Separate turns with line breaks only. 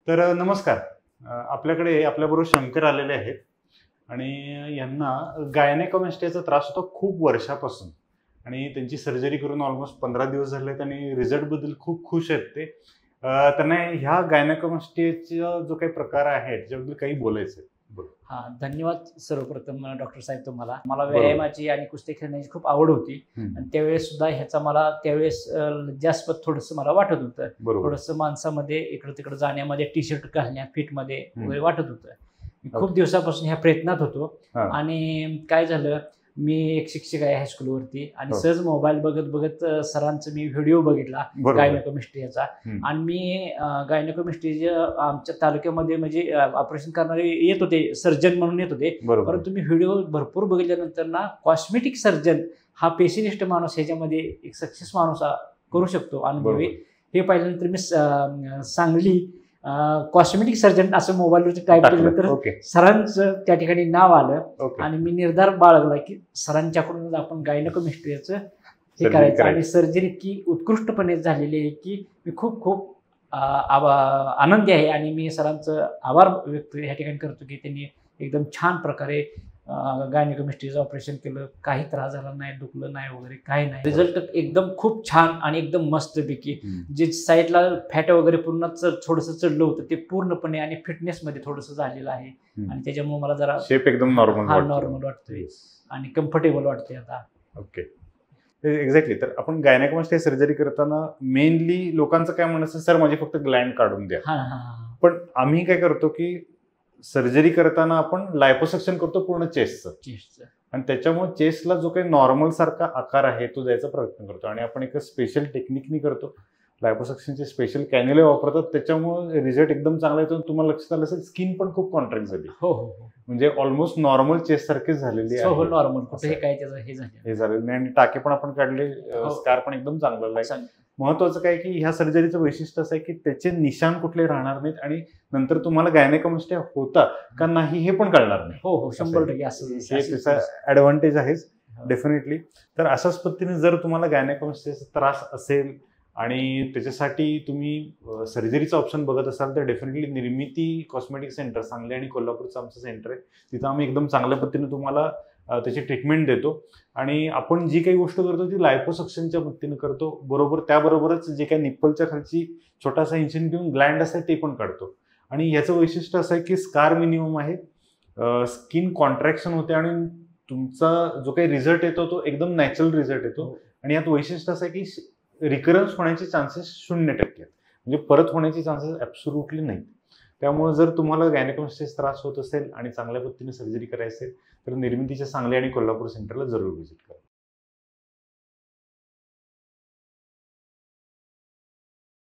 तर नमस्कार. आपल्याकडे आपल्याबरोबर शंकर आलेले आहेत आणि यांना गायनेकोमॅस्टियाचा त्रास होतो खूप वर्षापासून आणि त्यांची सर्जरी करून ऑलमोस्ट 15 दिवस झाले आहेत आणि रिझल्टबद्दल खूप खुश आहेत ते. त्यांना ह्या गायनेकोमॅस्टियाचा जो काही प्रकार आहे त्याच्याबद्दल काही बोलायचं आहे.
धन्यवाद सर्वप्रथम डॉक्टर साहेब तुम्हाला. मला व्यायामाची आणि कुस्ती खेळण्याची खूप आवड होती आणि त्यावेळेस सुद्धा ह्याचा मला त्यावेळेस जास्त थोडंसं मला वाटत होतं. थोडंसं माणसामध्ये इकडं तिकडं जाण्यामध्ये टी शर्ट घालण्यात फिटमध्ये वगैरे वाटत होतं. खूप दिवसापासून ह्या प्रयत्नात होतो आणि काय झालं, मी एक शिक्षक आहे हायस्कूलवरती आणि सहज मोबाईल बघत बघत सरांचा मी व्हिडिओ बघितला गायनेकोमॅस्टियाचा आणि मी गायनेकोमॅस्टिया आमच्या तालुक्यामध्ये म्हणजे ऑपरेशन करणारे येत होते, सर्जन म्हणून येत होते. परंतु मी व्हिडिओ भरपूर बघितल्यानंतर ना कॉस्मेटिक सर्जन हा पेशिनिस्ट माणूस ह्याच्यामध्ये एक सक्सेस माणूस करू शकतो अनुभवी हे पाहिल्यानंतर मी सांगली कॉस्मेटिक सर्जन असं मोबाईलवरती टाईप केलं तर सरांचं त्या ठिकाणी नाव आलं आणि मी निर्धार बाळगला की सरांच्याकडून आपण गायनेकोमॅस्टियाचं हे करायचं आणि सर्जरी इतकी उत्कृष्टपणे झालेली आहे की मी खूप खूप आनंदी आहे आणि मी सरांचं आभार व्यक्त ह्या ठिकाणी करतो की त्यांनी एकदम छान प्रकारे गायनेकोमॅस्टियाचं ऑपरेशन केलं. काही त्रास झाला नाही, दुखलं नाही वगैरे काही नाही. रिझल्ट एकदम खूप छान आणि एकदम मस्तपैकी. जे साईडला फॅट वगैरे पूर्ण थोडंसं चढलं होतं ते पूर्णपणे आणि फिटनेसमध्ये थोडंसं झालेलं आहे आणि त्याच्यामुळे मला जरा
शेप एकदम
नॉर्मल वाटतोय आणि कम्फर्टेबल वाटतंय आता.
Okay, exactly. तर आपण गायनेकोमॅस्टिया सर्जरी करताना मेनली लोकांचं काय म्हणायचं, सर माझी फक्त ग्लँड काढून द्या. पण आम्ही काय करतो की सर्जरी करताना आपण लायपोसक्शन करतो पूर्ण चेस्टचं आणि त्याच्यामुळे चेस्टला जो काही नॉर्मल सारखा आकार आहे तो द्यायचा प्रयत्न करतो आणि आपण एका स्पेशल टेक्निकनी करतो. लायपोसक्शनचे स्पेशल कॅन्युले वापरतात, त्याच्यामुळे रिझल्ट एकदम चांगला येतो. तुम्हाला लक्षात आलं असेल स्किन पण खूप कॉन्ट्रॅक्ट झाली. म्हणजे ऑलमोस्ट नॉर्मल चेस्ट सारखीच झालेली आहे.
नॉर्मल कुठे काय हे झालं
नाही आणि टाके पण आपण काढले, स्कार पण एकदम चांगला आहे. महत्वाचं काय की ह्या सर्जरीचं वैशिष्ट्य असं आहे की त्याचे निशाण कुठले राहणार नाहीत आणि नंतर तुम्हाला गायनेकोमॅस्टिया होता का नाही हे पण कळणार नाही.
100% असं
हे त्याचा ऍडव्हान्टेज आहेच डेफिनेटली. तर अशाच पद्धतीने जर तुम्हाला गायनेकोमॅस्टियाचा त्रास असेल आणि त्याच्यासाठी तुम्ही सर्जरीचा ऑप्शन बघत असाल तर डेफिनेटली निर्मिती कॉस्मेटिक सेंटर सांगली आणि कोल्हापूरचं आमचं सेंटर आहे. तिथं आम्ही एकदम चांगल्या पद्धतीने तुम्हाला त्याची ट्रीटमेंट देतो आणि आपण जी काही गोष्ट करतो ती लायपोसक्शनच्या पद्धतीने करतो. त्याबरोबरच जे काही निप्पलच्या खालची छोटासा इन्सिजन घेऊन ग्लँड असते ते पण काढतो आणि याचं वैशिष्ट्य असं आहे की स्कार मिनिमम आहे, स्किन कॉन्ट्रॅक्शन होते आणि तुमचा जो काही रिझल्ट येतो तो एकदम नॅचरल रिझल्ट येतो. आणि यात वैशिष्ट्य असं आहे की रिकरन्स होण्याचे चान्सेस 0% आहेत, म्हणजे परत होण्याचे चान्सेस ॲब्सोल्युटली नाहीत. त्यामुळे जर तुम्हाला गायनेकोमॅस्टियाचा त्रास होत असेल आणि चांगल्या पद्धतीने सर्जरी करायची असेल तर निर्मितीच्या सांगली आणि कोल्हापूर सेंटरला जरूर व्हिजिट करा.